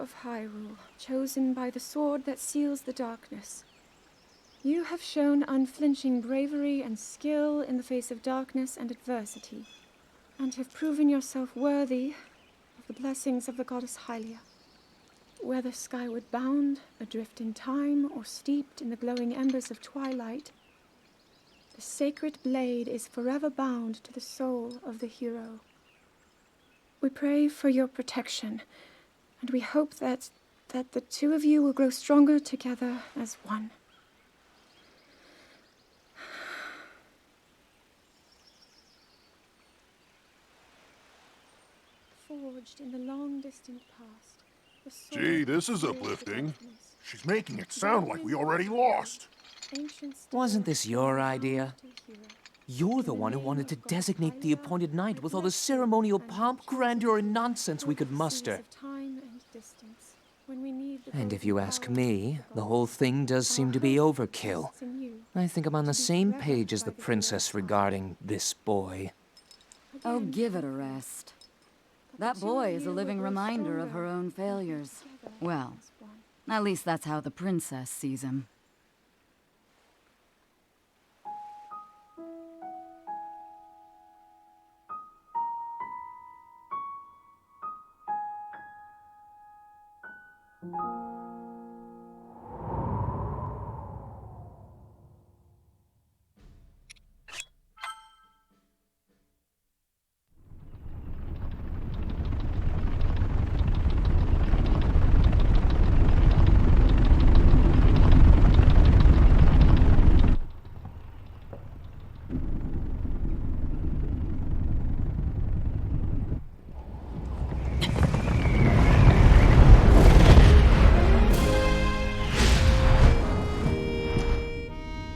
of Hyrule, chosen by the sword that seals the darkness. You have shown unflinching bravery and skill in the face of darkness and adversity, and have proven yourself worthy of the blessings of the goddess Hylia. Whether skyward bound, adrift in time, or steeped in the glowing embers of twilight, the sacred blade is forever bound to the soul of the hero. We pray for your protection, and we hope that the two of you will grow stronger together as one. Forged in the long distant past. Gee, this is uplifting. She's making it sound like we already lost. Wasn't this your idea? You're the one who wanted to designate the appointed knight with all the ceremonial pomp, grandeur, and nonsense we could muster. And if you ask me, the whole thing does seem to be overkill. I think I'm on the same page as the princess regarding this boy. Oh, give it a rest. That boy is a living reminder of her own failures. Well, at least that's how the princess sees him.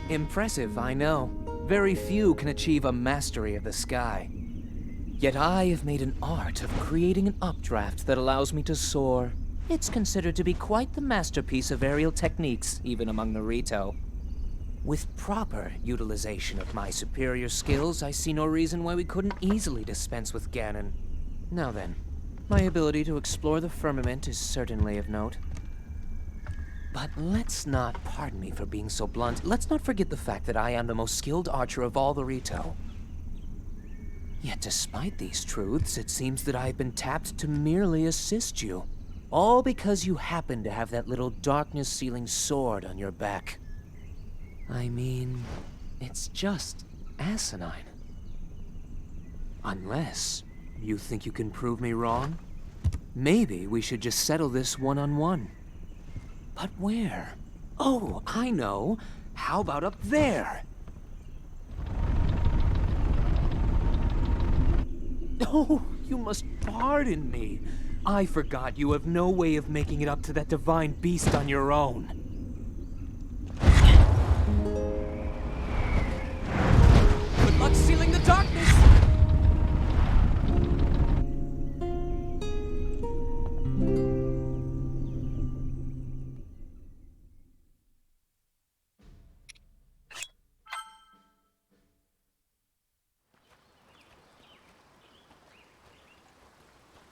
Impressive, I know. Very few can achieve a mastery of the sky. Yet I have made an art of creating an updraft that allows me to soar. It's considered to be quite the masterpiece of aerial techniques, even among the Rito. With proper utilization of my superior skills, I see no reason why we couldn't easily dispense with Ganon. Now then, my ability to explore the firmament is certainly of note. But let's not, pardon me for being so blunt, let's not forget the fact that I am the most skilled archer of all the Rito. Yet despite these truths, it seems that I've been tapped to merely assist you. All because you happen to have that little darkness-sealing sword on your back. I mean, it's just asinine. Unless you think you can prove me wrong? Maybe we should just settle this one-on-one. But where? Oh, I know. How about up there? Oh, you must pardon me. I forgot you have no way of making it up to that divine beast on your own. Good luck sealing the darkness!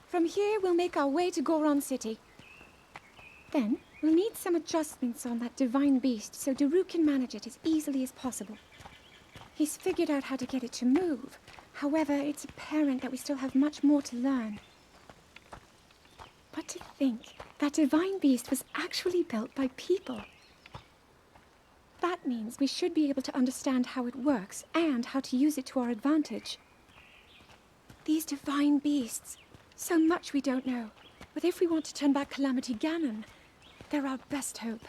From here, we'll make our way to Goron City. Then, we'll need some adjustments on that divine beast so Daru can manage it as easily as possible. He's figured out how to get it to move. However, it's apparent that we still have much more to learn. But to think, that divine beast was actually built by people. That means we should be able to understand how it works and how to use it to our advantage. These divine beasts, so much we don't know. But if we want to turn back Calamity Ganon, they're our best hope.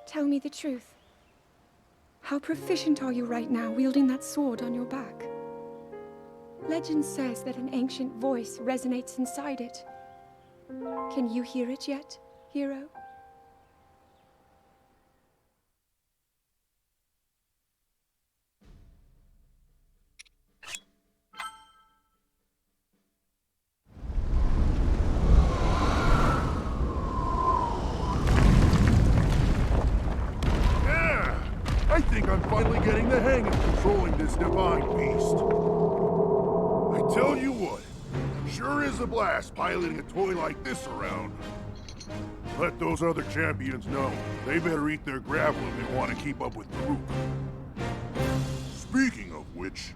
Tell me the truth. How proficient are you right now wielding that sword on your back? Legend says that an ancient voice resonates inside it. Can you hear it yet, hero? controlling this divine beast. I tell you what, sure is a blast piloting a toy like this around. Let those other champions know. They better eat their gravel if they want to keep up with the group. Speaking of which,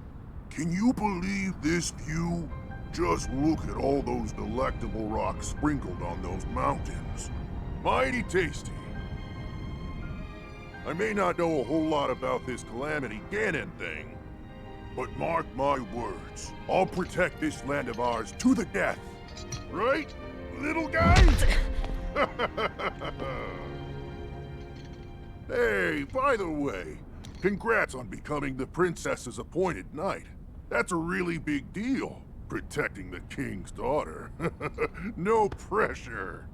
can you believe this view? Just look at all those delectable rocks sprinkled on those mountains. Mighty tasty. I may not know a whole lot about this Calamity Ganon thing, but mark my words, I'll protect this land of ours to the death. Right, little guys? Hey, by the way, congrats on becoming the princess's appointed knight. That's a really big deal, protecting the king's daughter. No pressure.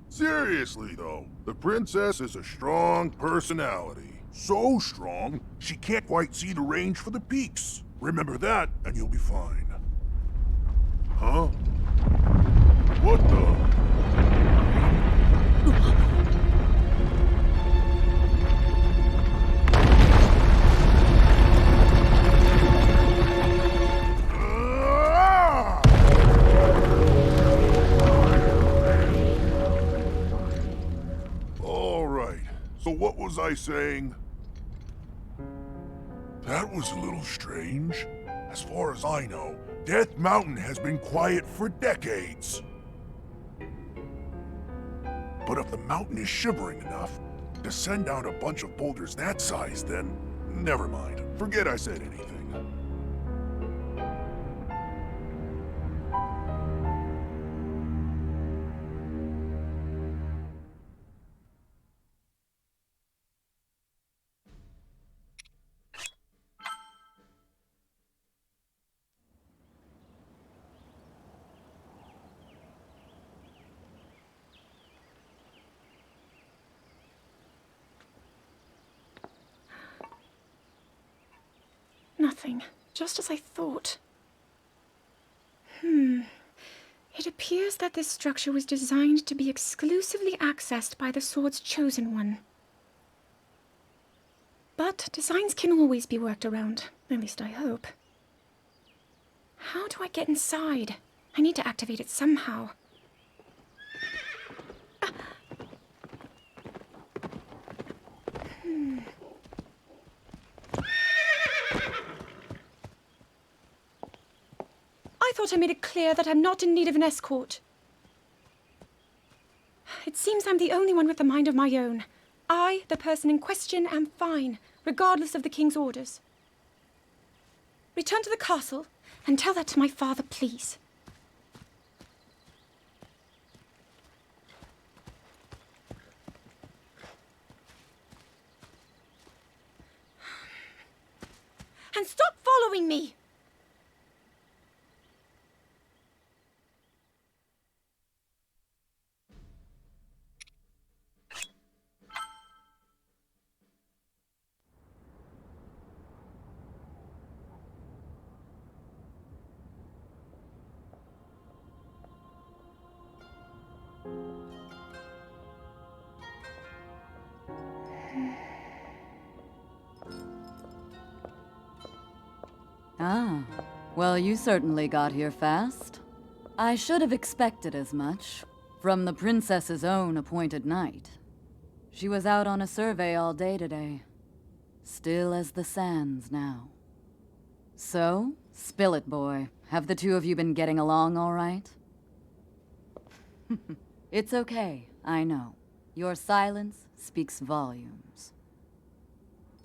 Seriously, though, the princess is a strong personality. So strong, she can't quite see the range for the peaks. Remember that, and you'll be fine. Huh? What the? So what was I saying? That was a little strange. As far as I know, Death Mountain has been quiet for decades. But if the mountain is shivering enough to send down a bunch of boulders that size, then never mind. Forget I said anything. Nothing. Just as I thought. It appears that this structure was designed to be exclusively accessed by the sword's chosen one. But designs can always be worked around. At least I hope. How do I get inside? I need to activate it somehow. I thought I made it clear that I'm not in need of an escort. It seems I'm the only one with a mind of my own. I, the person in question, am fine, regardless of the king's orders. Return to the castle and tell that to my father, please. And stop following me! Ah, well, you certainly got here fast. I should have expected as much, from the princess's own appointed knight. She was out on a survey all day today. Still as the sands now. So, spill it, boy. Have the two of you been getting along all right? It's okay, I know. Your silence speaks volumes.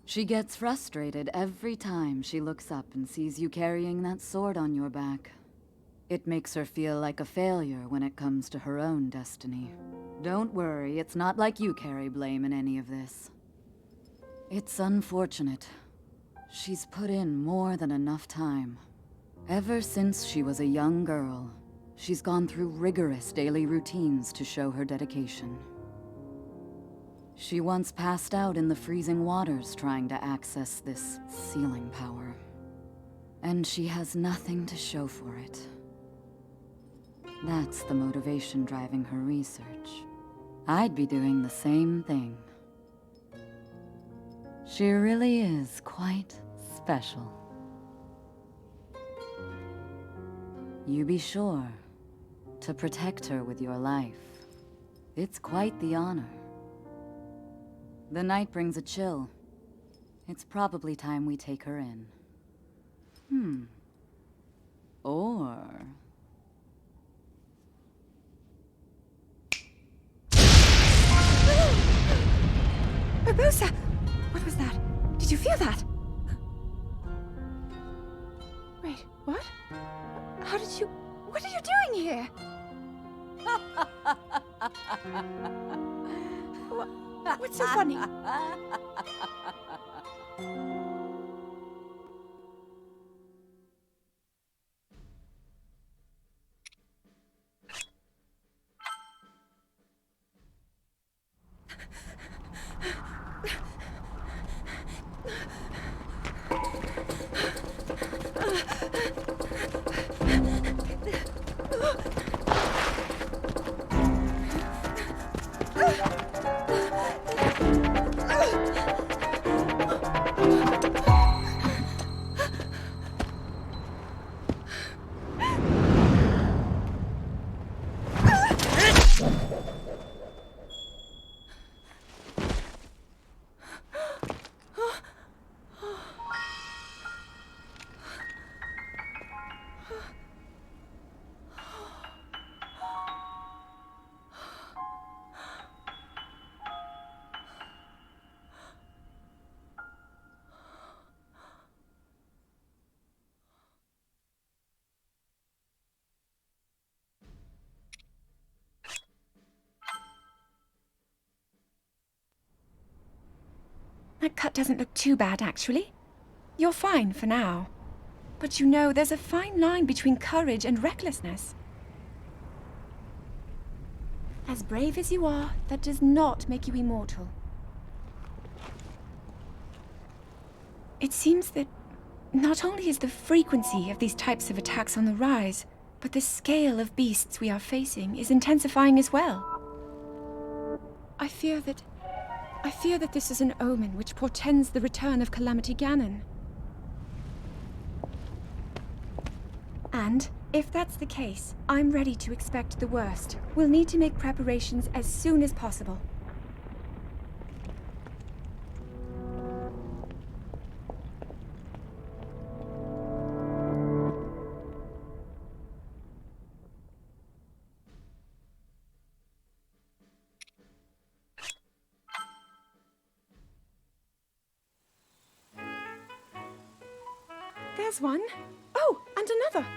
She gets frustrated every time she looks up and sees you carrying that sword on your back. It makes her feel like a failure when it comes to her own destiny. Don't worry, it's not like you carry blame in any of this. It's unfortunate. She's put in more than enough time. Ever since she was a young girl, she's gone through rigorous daily routines to show her dedication. She once passed out in the freezing waters trying to access this sealing power. And she has nothing to show for it. That's the motivation driving her research. I'd be doing the same thing. She really is quite special. You be sure to protect her with your life. It's quite the honor. The night brings a chill. It's probably time we take her in. Or... Barbosa! What was that? Did you feel that? Wait, what? How did you... What are you doing here? What's so funny? That cut doesn't look too bad, actually. You're fine for now. But you know, there's a fine line between courage and recklessness. As brave as you are, that does not make you immortal. It seems that not only is the frequency of these types of attacks on the rise, but the scale of beasts we are facing is intensifying as well. I fear that this is an omen which portends the return of Calamity Ganon. And, if that's the case, I'm ready to expect the worst. We'll need to make preparations as soon as possible. There's one. Oh, and another.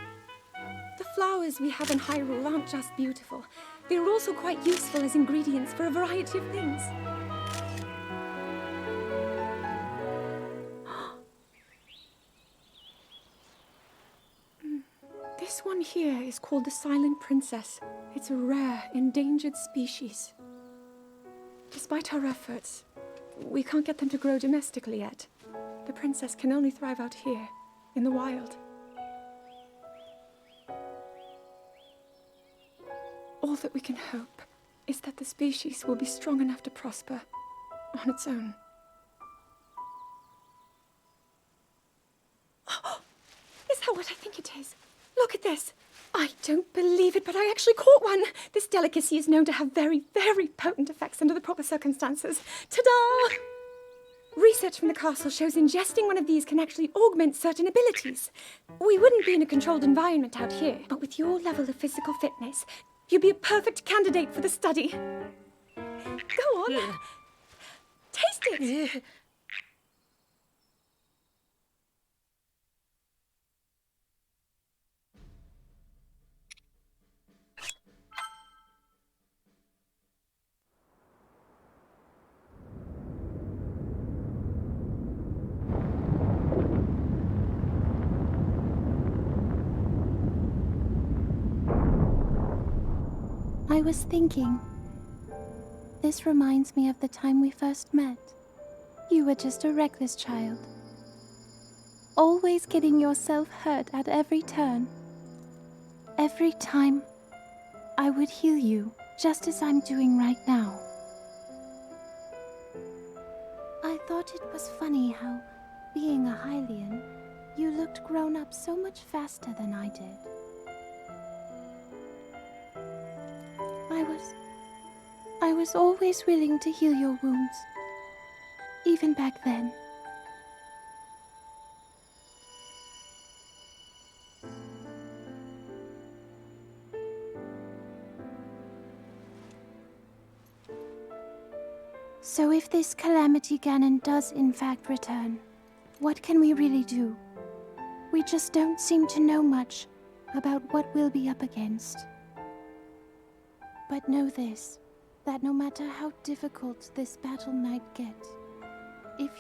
The flowers we have in Hyrule aren't just beautiful. They're also quite useful as ingredients for a variety of things. This one here is called the Silent Princess. It's a rare, endangered species. Despite our efforts, we can't get them to grow domestically yet. The princess can only thrive out here, in the wild. All that we can hope is that the species will be strong enough to prosper on its own. Is that what I think it is? Look at this. I don't believe it, but I actually caught one. This delicacy is known to have very, very potent effects under the proper circumstances. Ta-da! Research from the castle shows ingesting one of these can actually augment certain abilities. We wouldn't be in a controlled environment out here, but with your level of physical fitness, you'd be a perfect candidate for the study. Go on. Taste it. I was thinking, this reminds me of the time we first met. You were just a reckless child, always getting yourself hurt at every turn. Every time, I would heal you, just as I'm doing right now. I thought thought it was funny how, being a Hylian, you looked grown up so much faster than I did. I was always willing to heal your wounds, even back then. So if this Calamity Ganon does in fact return, what can we really do? We just don't seem to know much about what we'll be up against. But know this, that no matter how difficult this battle might get, if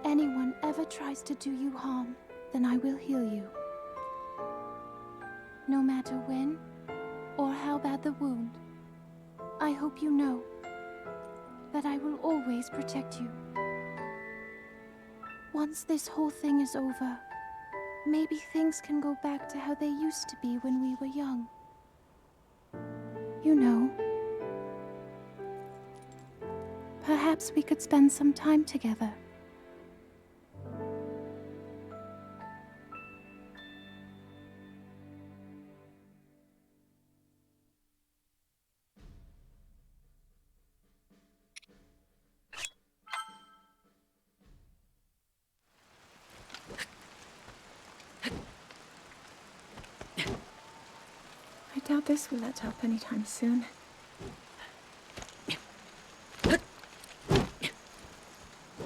anyone ever tries to do you harm, then I will heal you. No matter when or how bad the wound, I hope you know that I will always protect you. Once this whole thing is over, maybe things can go back to how they used to be when we were young. You know, perhaps we could spend some time together. I doubt this will let up anytime soon.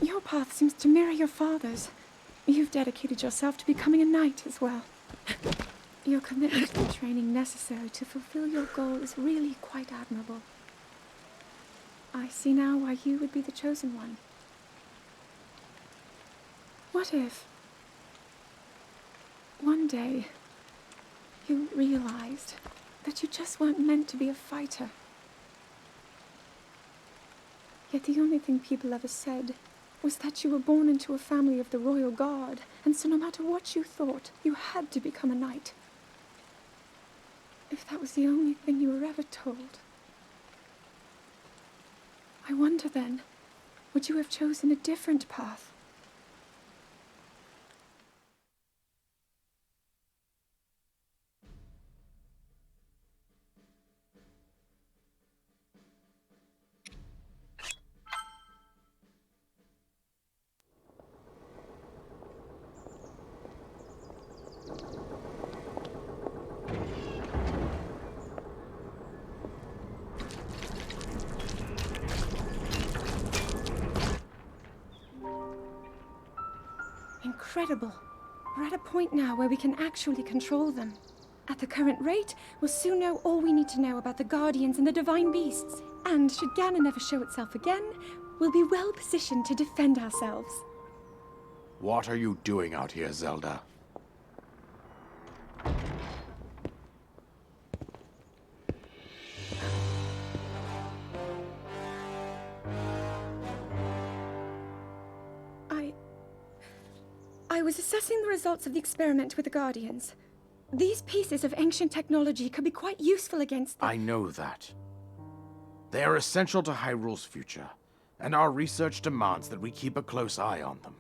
Your path seems to mirror your father's. You've dedicated yourself to becoming a knight as well. Your commitment to the training necessary to fulfill your goal is really quite admirable. I see now why you would be the chosen one. What if one day you realized that you just weren't meant to be a fighter? Yet the only thing people ever said was that you were born into a family of the royal guard, and so no matter what you thought, you had to become a knight. If that was the only thing you were ever told, I wonder then, would you have chosen a different path? Incredible. We're at a point now where we can actually control them. At the current rate, we'll soon know all we need to know about the Guardians and the Divine Beasts. And should Ganon ever show itself again, we'll be well positioned to defend ourselves. What are you doing out here, Zelda? I was assessing the results of the experiment with the Guardians. These pieces of ancient technology could be quite useful against the— I know that. They are essential to Hyrule's future, and our research demands that we keep a close eye on them.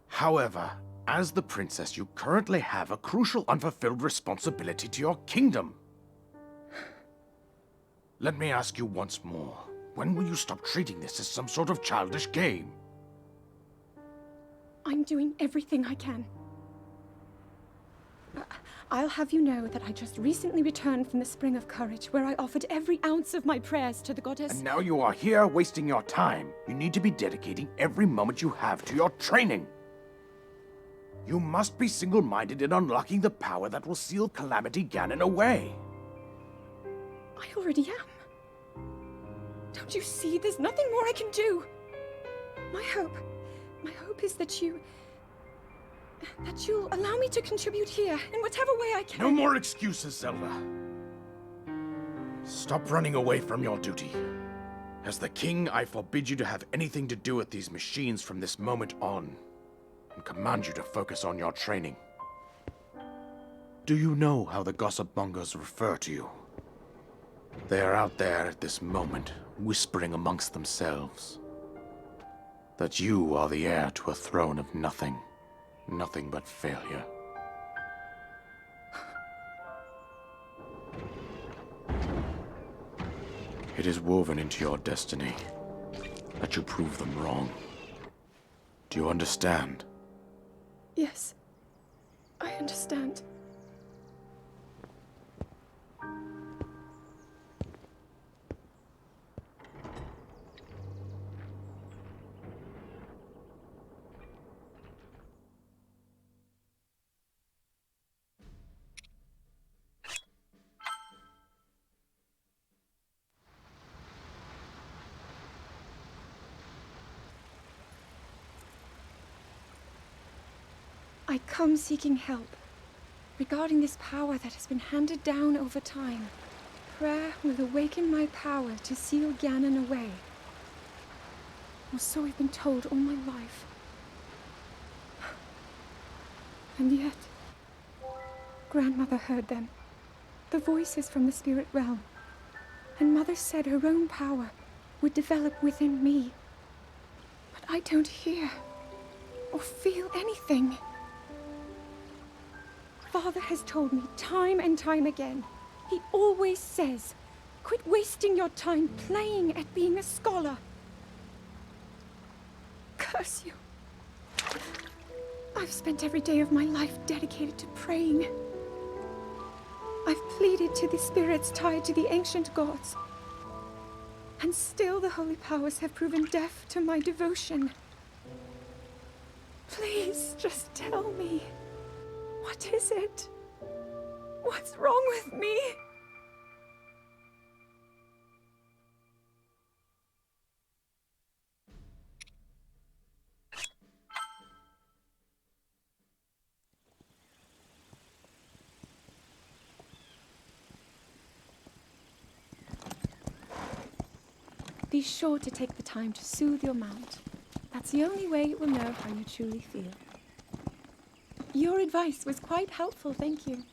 However, as the princess, you currently have a crucial unfulfilled responsibility to your kingdom. Let me ask you once more, when will you stop treating this as some sort of childish game? I'm doing everything I can. I'll have you know that I just recently returned from the Spring of Courage, where I offered every ounce of my prayers to the goddess. And now you are here wasting your time. You need to be dedicating every moment you have to your training. You must be single-minded in unlocking the power that will seal Calamity Ganon away. I already am. Don't you see? There's nothing more I can do. My hope is that you'll allow me to contribute here in whatever way I can. No more excuses, Zelda. Stop running away from your duty. As the king, I forbid you to have anything to do with these machines from this moment on, and command you to focus on your training. Do you know how the gossip mongers refer to you? They are out there at this moment, whispering amongst themselves. that you are the heir to a throne of nothing. Nothing but failure. It is woven into your destiny that you prove them wrong. Do you understand? Yes, I understand. I come seeking help regarding this power that has been handed down over time. Prayer will awaken my power to seal Ganon away. Or so I've been told all my life. And yet, Grandmother heard them. The voices from the spirit realm. And Mother said her own power would develop within me. But I don't hear or feel anything. Father has told me time and time again. He always says, quit wasting your time playing at being a scholar. Curse you. I've spent every day of my life dedicated to praying. I've pleaded to the spirits tied to the ancient gods. And still the holy powers have proven deaf to my devotion. Please, just tell me. What is it? What's wrong with me? Be sure to take the time to soothe your mount. That's the only way it will know how you truly feel. Your advice was quite helpful, thank you.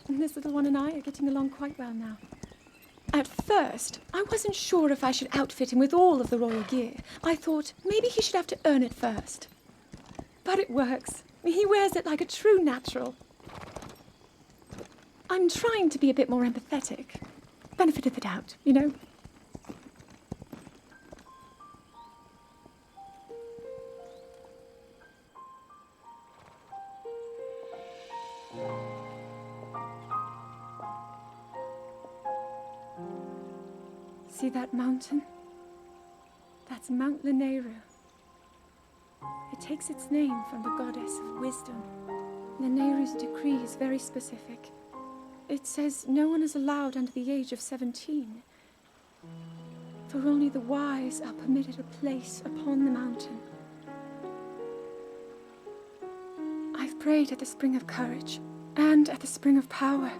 This little one and I are getting along quite well now. At first, I wasn't sure if I should outfit him with all of the royal gear. I thought maybe he should have to earn it first. But it works. He wears it like a true natural. I'm trying to be a bit more empathetic. Benefit of the doubt, you know? See that mountain? That's Mount Lanayru. It takes its name from the goddess of wisdom. Lanayru's decree is very specific. It says no one is allowed under the age of 17. For only the wise are permitted a place upon the mountain. I've prayed at the Spring of Courage and at the Spring of Power,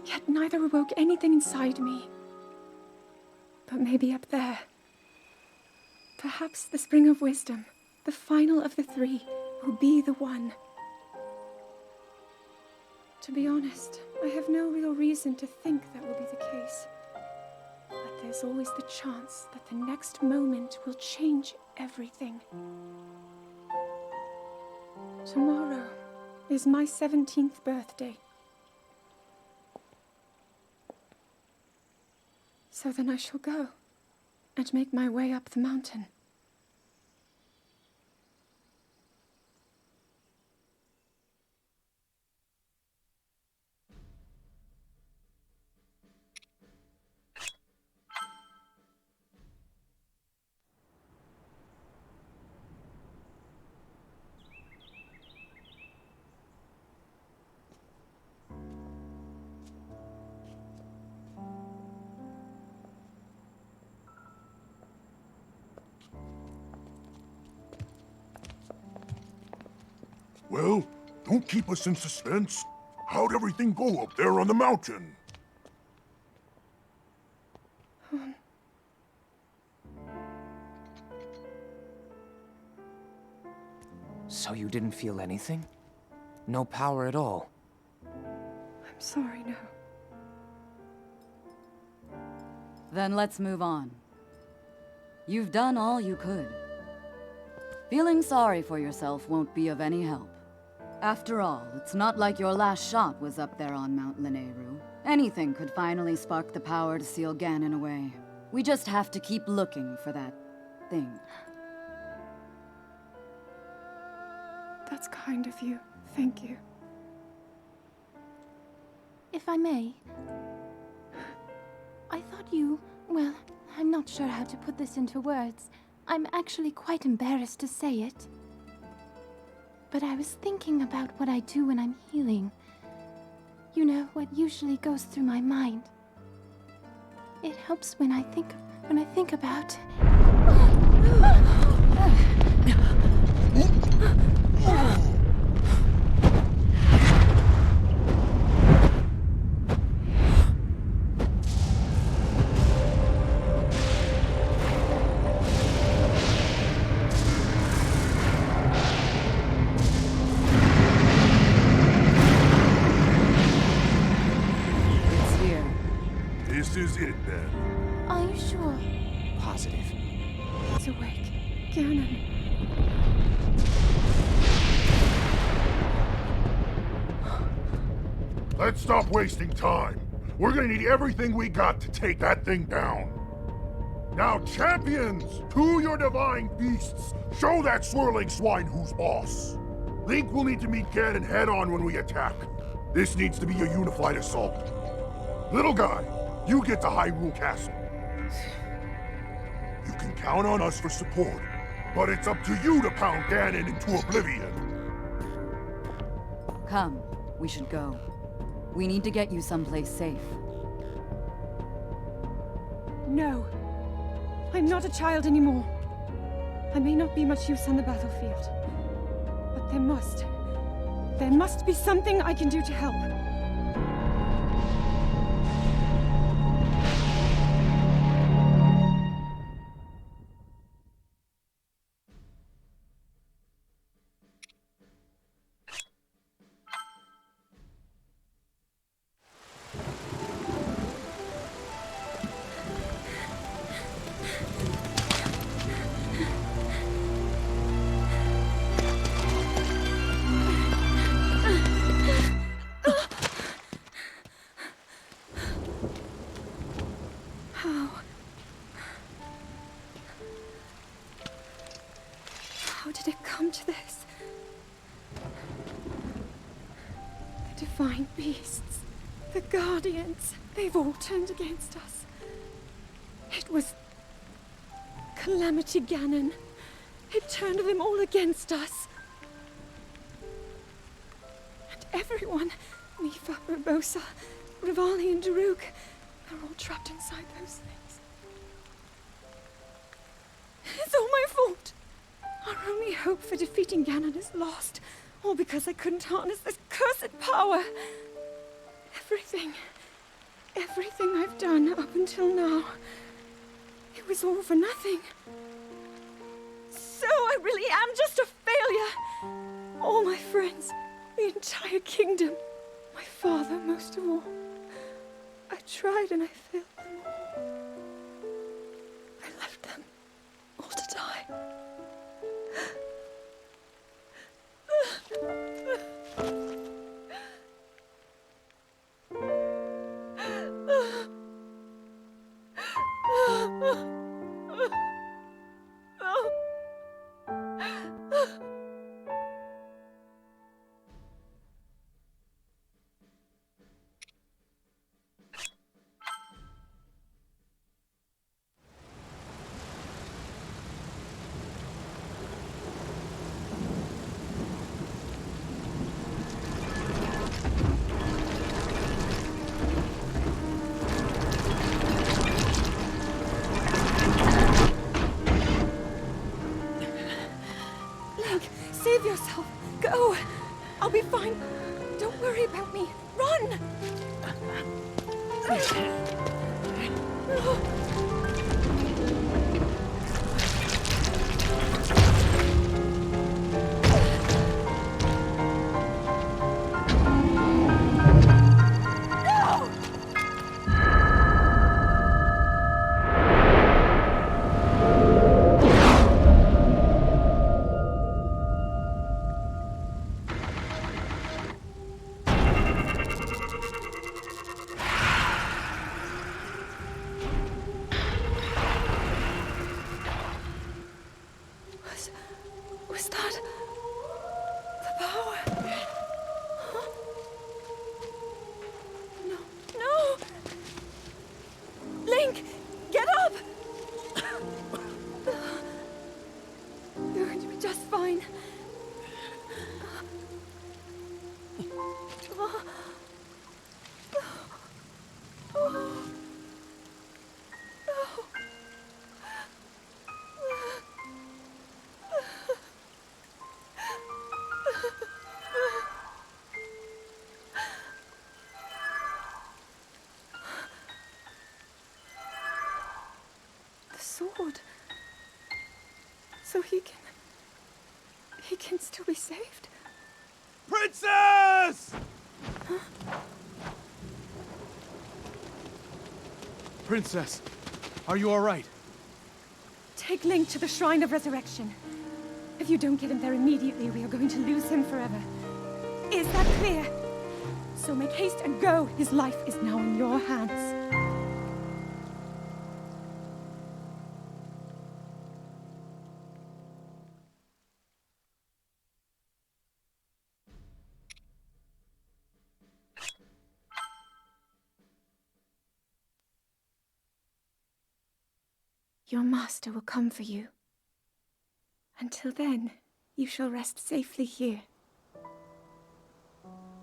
yet neither awoke anything inside me. But maybe up there. Perhaps the Spring of Wisdom, the final of the three, will be the one. To be honest, I have no real reason to think that will be the case. But there's always the chance that the next moment will change everything. Tomorrow is my 17th birthday. So then I shall go and make my way up the mountain. Well, don't keep us in suspense. How'd everything go up there on the mountain? So you didn't feel anything? No power at all? I'm sorry, no. Then let's move on. You've done all you could. Feeling sorry for yourself won't be of any help. After all, it's not like your last shot was up there on Mount Lineru. Anything could finally spark the power to seal Ganon away. We just have to keep looking for that thing. That's kind of you. Thank you. If I may, I thought you... well, I'm not sure how to put this into words. I'm actually quite embarrassed to say it. But I was thinking about what I do when I'm healing. You know, what usually goes through my mind. It helps when I think about... This is it, then. Are you sure? Positive. It's awake. Ganon. Let's stop wasting time. We're gonna need everything we got to take that thing down. Now, champions, to your divine beasts, show that swirling swine who's boss. Link will need to meet Ganon head-on when we attack. This needs to be a unified assault. Little guy, you get to Hyrule Castle. You can count on us for support, but it's up to you to pound Ganon into oblivion. Come, we should go. We need to get you someplace safe. No. I'm not a child anymore. I may not be much use on the battlefield. But there must be something I can do to help. How did it come to this? The divine beasts, the guardians, they've all turned against us. It was Calamity Ganon. It turned them all against us. And everyone, Mifa, Urbosa, Rivali and Daruk, they're all trapped inside those things. It's all my fault. Our only hope for defeating Ganon is lost, all because I couldn't harness this cursed power. Everything I've done up until now, it was all for nothing. So I really am just a failure. All my friends, the entire kingdom, my father most of all. I tried and I failed them all. I left them all to die. Save yourself. Go. I'll be fine. Don't worry about me. Run! So he can still be saved? Princess! Princess, are you all right? Take Link to the Shrine of Resurrection. If you don't get him there immediately, we are going to lose him forever. Is that clear? So make haste and go. His life is now in your hands. Your master will come for you. Until then, you shall rest safely here.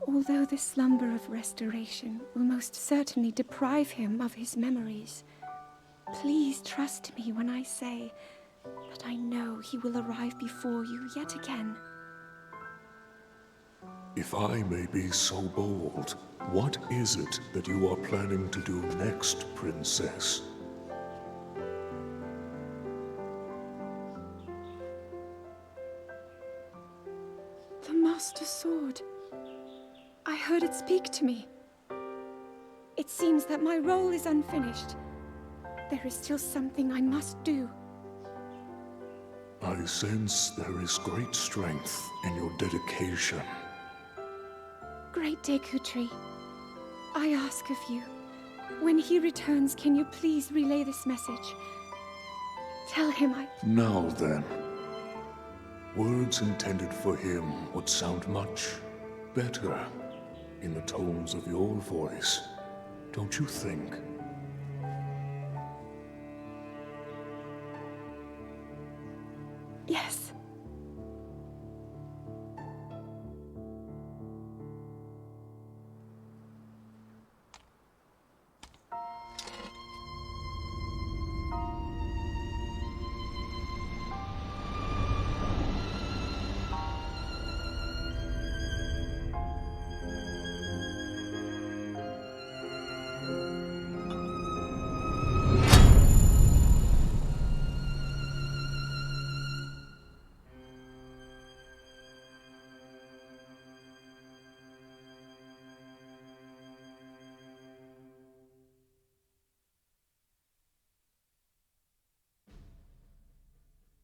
Although the slumber of restoration will most certainly deprive him of his memories, please trust me when I say that I know he will arrive before you yet again. If I may be so bold, what is it that you are planning to do next, Princess? The Master Sword. I heard it speak to me. It seems that my role is unfinished. There is still something I must do. I sense there is great strength in your dedication. Great Dekutri, I ask of you, when he returns, can you please relay this message? Tell him Now then. Words intended for him would sound much better in the tones of your voice, don't you think?